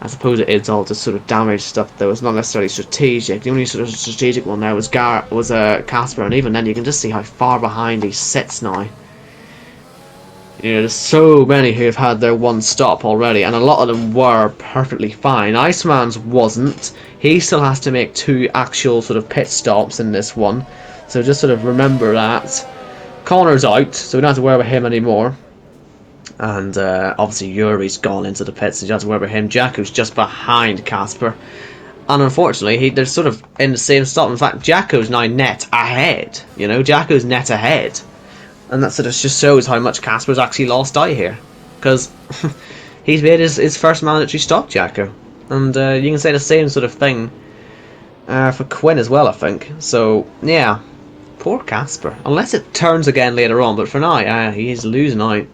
I suppose it is all just sort of damage stuff though, it's not necessarily strategic. The only sort of strategic one there was Casper, and even then you can just see how far behind he sits now. You know, there's so many who have had their one stop already, and a lot of them were perfectly fine. Iceman's wasn't. He still has to make 2 actual sort of pit stops in this one, so just sort of remember that. Connor's out, so we don't have to worry about him anymore. And obviously Yuri's gone into the pits, so you don't have to worry about him. Jacko's just behind Casper. And unfortunately, they're sort of in the same stop. In fact, Jacko's now net ahead. You know, Jacko's net ahead. And that sort of just shows how much Casper's actually lost out here. Because he's made his first mandatory stop, Jacko. And you can say the same sort of thing for Quinn as well, I think. So, yeah. Poor Casper. Unless it turns again later on. But for now, he is losing out.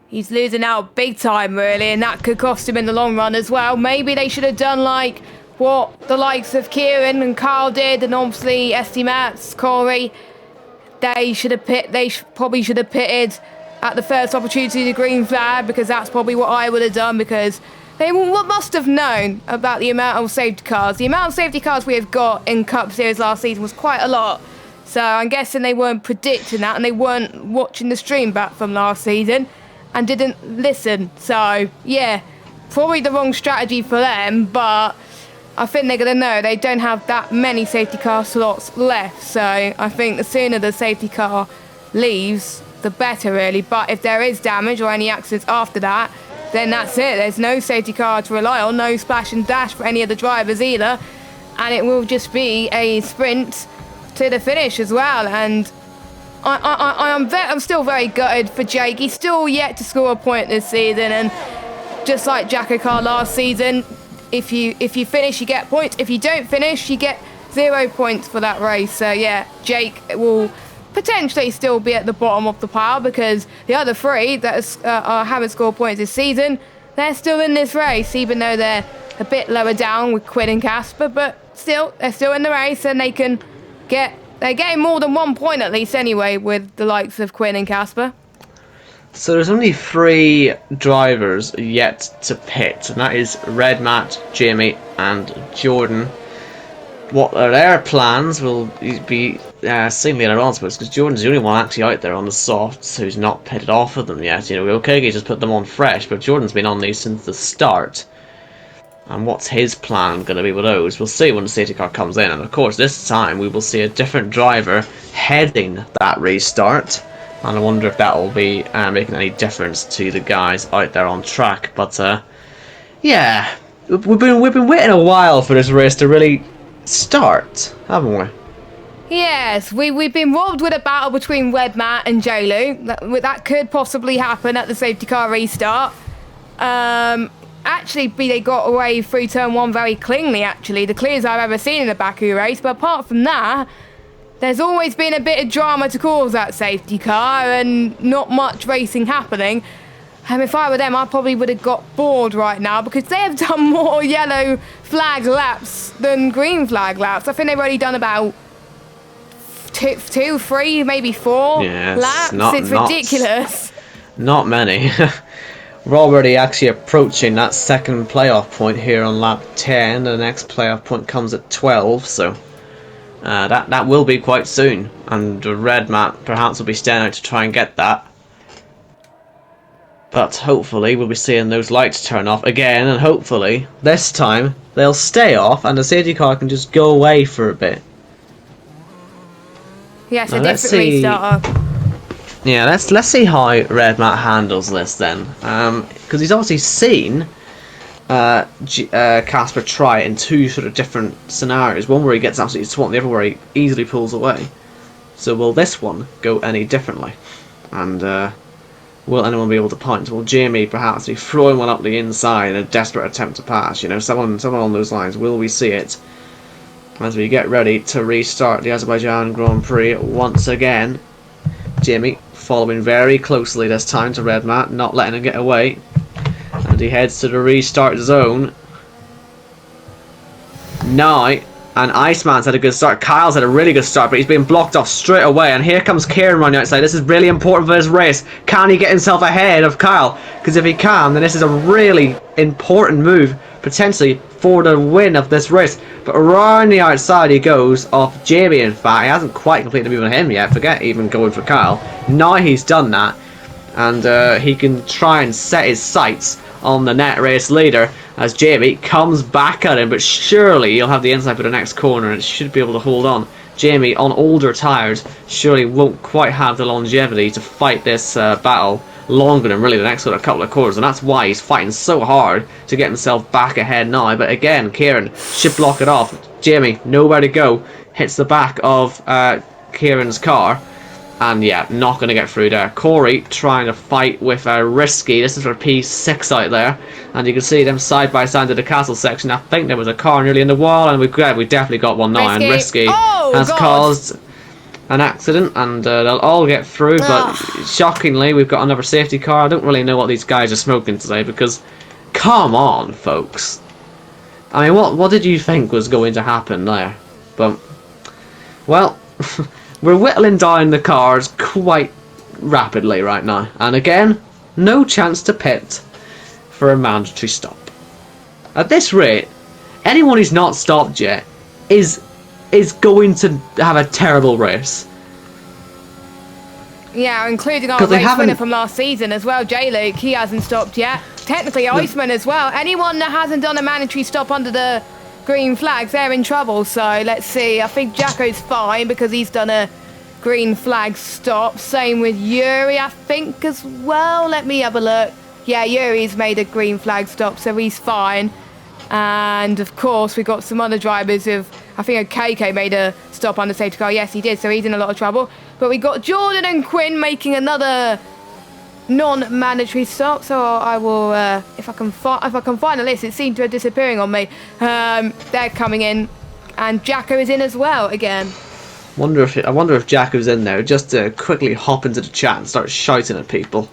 He's losing out big time, really, and that could cost him in the long run as well. Maybe they should have done like what the likes of Kieran and Carl did, and obviously SD Mats, Corey. They probably should have pitted at the first opportunity to green flag, because that's probably what I would have done, because they must have known about the amount of safety cars. The amount of safety cars we have got in Cup Series last season was quite a lot. So I'm guessing they weren't predicting that, and they weren't watching the stream back from last season and didn't listen. So yeah, probably the wrong strategy for them, but I think they're going to know they don't have that many safety car slots left. So I think the sooner the safety car leaves, the better, really. But if there is damage or any accidents after that, then that's it. There's no safety car to rely on, no splash and dash for any of the drivers either, and it will just be a sprint to the finish as well. And I'm still very gutted for Jake. He's still yet to score a point this season, and just like JACKOCAR last season, if you finish, you get points. If you don't finish, you get 0 points for that race. So yeah, Jake will potentially still be at the bottom of the pile, because the other 3 that haven't scored points this season, they're still in this race, even though they're a bit lower down with Quinn and Casper. But still, they're still in the race, and they're getting more than 1 point at least anyway with the likes of Quinn and Casper. So there's only 3 drivers yet to pit, and that is Red Matt, Jamie and Jordan. What are their plans will be seen later on, because Jordan's the only one actually out there on the softs who's not pitted off of them yet. You know, okay, he just put them on fresh, but Jordan's been on these since the start. And what's his plan going to be with those? We'll see when the safety car comes in. And of course, this time we will see a different driver heading that restart. And I wonder if that will be making any difference to the guys out there on track. But yeah, we've been waiting a while for this race to really start, haven't we? Yes, we've been robbed with a battle between Red Matt and JLu. That could possibly happen at the safety car restart. Actually, they got away through turn 1 very cleanly, actually. The clearest I've ever seen in a Baku race. But apart from that, there's always been a bit of drama to cause that safety car, and not much racing happening. If I were them, I probably would have got bored right now, because they have done more yellow flag laps than green flag laps. I think they've already done about 2, 3, maybe 4 laps. It's ridiculous. Not many. We're already actually approaching that second playoff point here on lap 10. The next playoff point comes at 12, so that will be quite soon. And the Red Mat perhaps will be staying out to try and get that. But hopefully we'll be seeing those lights turn off again, and hopefully this time they'll stay off and the safety car can just go away for a bit. Yes, a different restarter. Yeah, let's see how Red Matt handles this then, because he's obviously seen Casper try it in 2 sort of different scenarios. One where he gets absolutely swamped, the other where he easily pulls away. So will this one go any differently? And will anyone be able to punch? Will Jamie perhaps be throwing one up the inside in a desperate attempt to pass? You know, someone along those lines. Will we see it as we get ready to restart the Azerbaijan Grand Prix once again? Jamie following very closely this time to Red Matt, not letting him get away. And he heads to the restart zone. Now, and Iceman's had a good start. Kyle's had a really good start, but he's been blocked off straight away. And here comes Kieran running outside. This is really important for this race. Can he get himself ahead of Kyle? Because if he can, then this is a really important move, potentially, for the win of this race. But around the outside he goes, off Jamie in fact. He hasn't quite completed the move on him yet. Forget even going for Kyle. Now he's done that. And he can try and set his sights on the net race leader as Jamie comes back at him, but surely he'll have the inside for the next corner and should be able to hold on. Jamie, on older tyres, surely won't quite have the longevity to fight this battle longer than really the next sort of couple of quarters, and that's why he's fighting so hard to get himself back ahead now. But again, Kieran should block it off. Jamie, nowhere to go, hits the back of Kieran's car. And yeah, not going to get through there. Corey trying to fight with Risky. This is for P6 out there. And you can see them side by side to the castle section. I think there was a car nearly in the wall. And we definitely got one now. And Risky has caused an accident. And they'll all get through. But shockingly, we've got another safety car. I don't really know what these guys are smoking today. Because, come on, folks. I mean, what did you think was going to happen there? But, well... We're whittling down the cars quite rapidly right now. And again, no chance to pit for a mandatory stop. At this rate, anyone who's not stopped yet is going to have a terrible race. Yeah, including our race winner from last season as well, J-Luke. He hasn't stopped yet. Technically, Iceman as well. Anyone that hasn't done a mandatory stop under the green flags, they're in trouble. So let's see. I think Jacko's fine because he's done a green flag stop. Same with Yuri, I think, as well. Let me have a look. Yeah, Yuri's made a green flag stop, so he's fine. And of course, we've got some other drivers who've, I think KK made a stop on the safety car. Yes, he did, so he's in a lot of trouble. But we got Jordan and Quinn making another non-mandatory stop. So I will, if I can find a list, it seemed to be disappearing on me. They're coming in, and Jacko is in as well again. I wonder if Jacko's in there just to quickly hop into the chat and start shouting at people.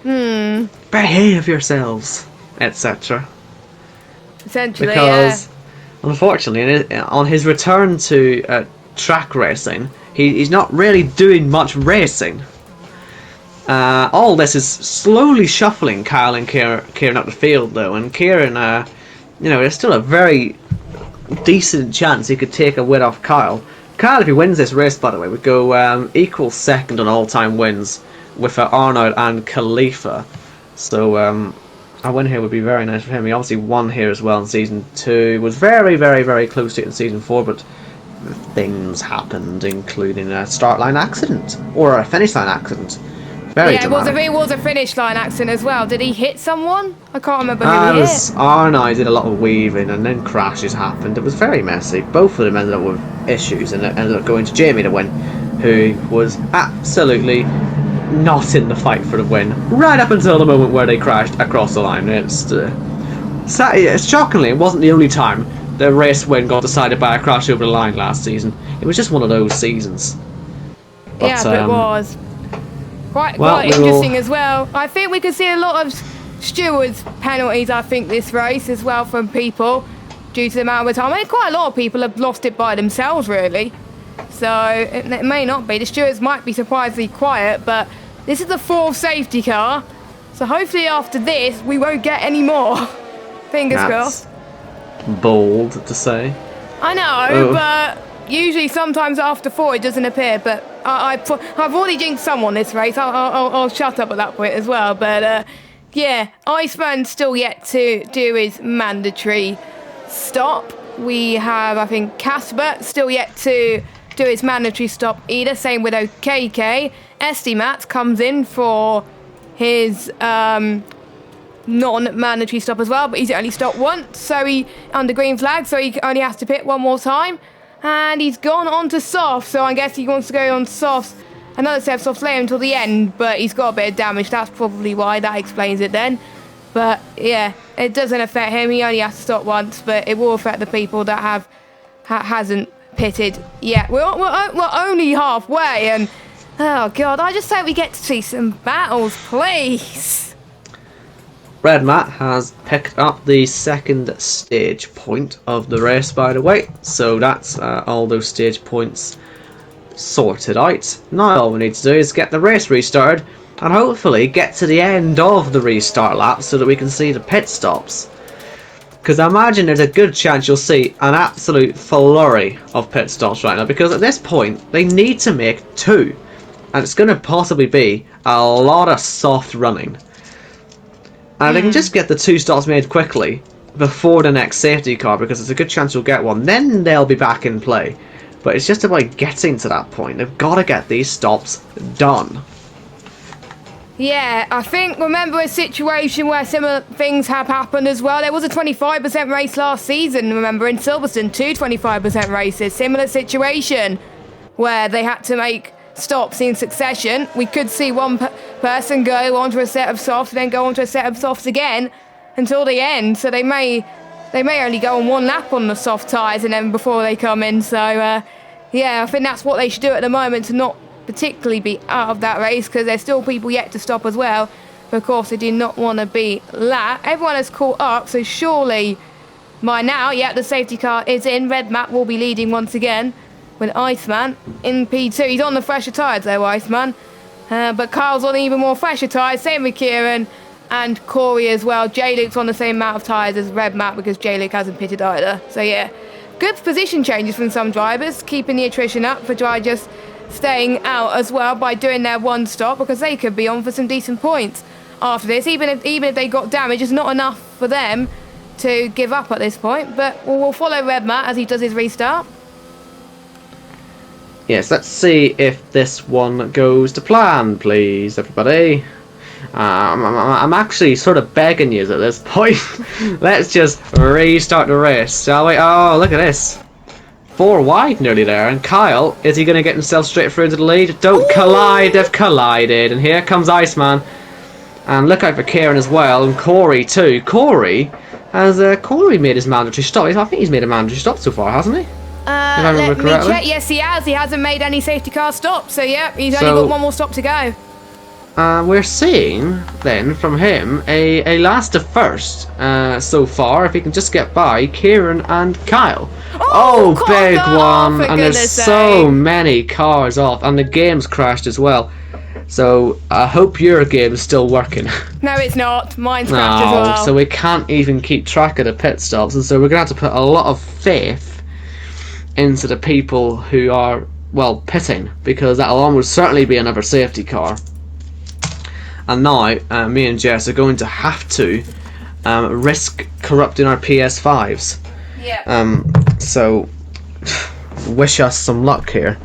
Behave yourselves, etc. Essentially, because unfortunately, on his return to track racing, he's not really doing much racing. All this is slowly shuffling Kyle and Kieran up the field, though, and Kieran, there's still a very decent chance he could take a win off Kyle. Kyle, if he wins this race, by the way, would go equal second on all-time wins with Arnold and Khalifa. So a win here would be very nice for him. He obviously won here as well in Season 2. Was very, very, very close to it in Season 4, but things happened, including a start line accident, or a finish line accident. Very dramatic. It was a finish line accident as well. Did he hit someone? I can't remember who he hit. Arnold did a lot of weaving and then crashes happened. It was very messy. Both of them ended up with issues and it ended up going to Jamie to win, who was absolutely not in the fight for the win right up until the moment where they crashed across the line. Shockingly, it wasn't the only time the race win got decided by a crash over the line last season. It was just one of those seasons. But it was. Quite interesting as well. I think we could see a lot of stewards' penalties, I think, this race as well from people due to the amount of time. I mean, quite a lot of people have lost it by themselves, really. So it may not be. The stewards might be surprisingly quiet, but this is the fourth safety car. So hopefully after this, we won't get any more. Fingers crossed. Bold to say. I know, but usually sometimes after 4 it doesn't appear, but I've already jinxed someone this race. I'll shut up at that point as well. But yeah, Iceman's still yet to do his mandatory stop. We have, I think, Casper still yet to do his mandatory stop either. Same with OKK. Estimat comes in for his non-mandatory stop as well, but he's only stopped once, so he under green flag, so he only has to pit one more time. And he's gone on to soft, so I guess he wants to go on softs another set of softs later until the end, but he's got a bit of damage. That's probably why. That explains it then. But yeah, it doesn't affect him. He only has to stop once, but it will affect the people that hasn't pitted yet. We're only halfway, and oh god, I just hope we get to see some battles, please. Red Matt has picked up the second stage point of the race, by the way, so that's all those stage points sorted out. Now all we need to do is get the race restarted and hopefully get to the end of the restart lap so that we can see the pit stops. Because I imagine there's a good chance you'll see an absolute flurry of pit stops right now, because at this point they need to make 2, and it's going to possibly be a lot of soft running. And they can just get the 2 stops made quickly before the next safety car, because there's a good chance you'll get one. Then they'll be back in play. But it's just about getting to that point. They've got to get these stops done. Yeah, I think, remember a situation where similar things have happened as well. There was a 25% race last season, remember, in Silverstone, 2 25% races. Similar situation where they had to make stops in succession. We could see one person go onto a set of softs, then go onto a set of softs again until the end. So they may only go on 1 lap on the soft tyres and then before they come in. So yeah, I think that's what they should do at the moment, to not particularly be out of that race, because there's still people yet to stop as well. But of course they do not want to be late. Everyone has caught up, so surely by now, yeah, the safety car is in. Red Matt will be leading once again with Iceman in P2. He's on the fresher tyres though, Iceman. But Carl's on even more fresher tyres, same with Kieran and Corey as well. J-Luke's on the same amount of tyres as Red Matt, because J-Luke hasn't pitted either. So yeah, good position changes from some drivers, keeping the attrition up for drivers staying out as well by doing their 1 stop, because they could be on for some decent points after this. Even if they got damage, it's not enough for them to give up at this point. But we'll follow Red Matt as he does his restart. Yes, let's see if this one goes to plan, please, everybody. I'm actually sort of begging you at this point. Let's just restart the race, shall we? Oh, look at this. 4 wide nearly there. And Kyle, is he going to get himself straight through into the lead? Don't collide, they've collided. And here comes Iceman. And look out for Kieran as well, and Corey too. Corey made his mandatory stop. I think he's made a mandatory stop so far, hasn't he? If I remember let me correctly. check. Yes, he has. He hasn't made any safety car stops. So yeah, he's only got 1 more stop to go. We're seeing then from him a last to first so far, if he can just get by Kieran and Kyle. Oh, big one! And there's so many cars off, and the game's crashed as well. So I hope your game's still working. No, it's not. Mine's crashed as well. So we can't even keep track of the pit stops, and so we're gonna have to put a lot of faith into the people who are, well, pitting, because that'll almost certainly be another safety car. And now me and Jess are going to have to risk corrupting our PS5s. Yeah. So wish us some luck here.